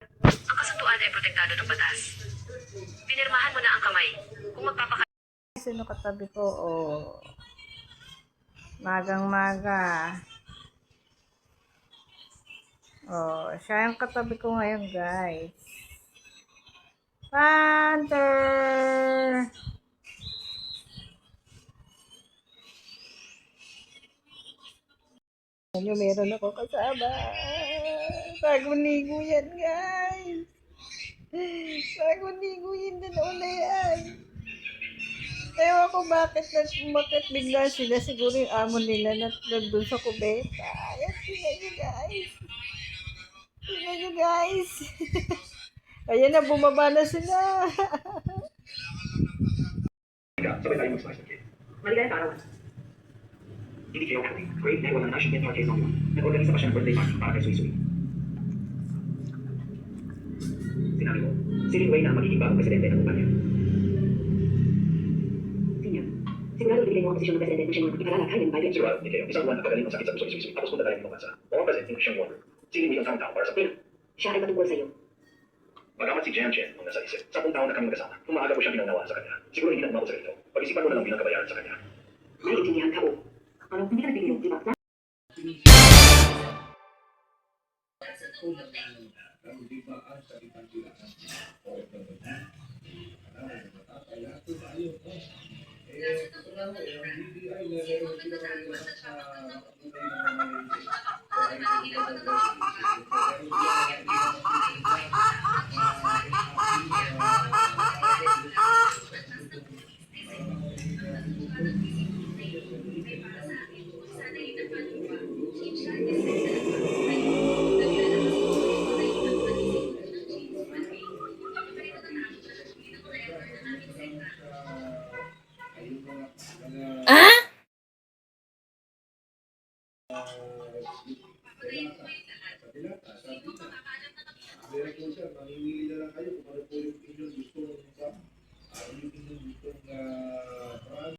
Ang kasunduan ay protektado ng batas. Pinirmahan mo na ang kamay. Kung magpapaka... Sino katabi ko? Oh, magang-maga. Oh, siya yung katabi ko ngayon, guys. Panther! Ano, meron ako kasama. Bagong ligo yan, guys. Bagong ligo yun na una yan. Ewan ko bakit bigla sila. Siguro yung amo nila na nandun sa kubeta. Ayan, tingnan nyo, guys. Tingnan nyo, guys. Ayan na, bumaba na sila. Sabay tayo mag-slice ng cake. Maligayang kaarawan. Hindi kayo happy. Great network ng National Dental Case Number 1. Nag-organisa pa siya ng birthday party para kay Suy-Suy. Sinabi ko, si Lin Wei na ang magiging bagong presidente ng kumpanya. Senior, sigurado bibigay mo ang posisyon ng presidente kung siya yung ipalala kay ng Biden. Sigurado, hindi kayo. Isang buwan nagkagaling ng sakit sa puso ni Suy-Suy. Tapos punta tayo ng bansa. O ang presidente ng siyang wonder. Si Lin Wei ang tamang tao para sa Pero, siya ay patungkol sa iyo. Magamat si Jian Chen ang nasa isip. 10 taon na kami magkasama. Kung maaga ko siyang pinanawa sa kanya, siguro hindi na umabot sa ganito. Pag-isipan mo na lang bilang kabayaran sa kanya. Naiintindihan ka o. Ano, hindi ka nagbibigay, di ba?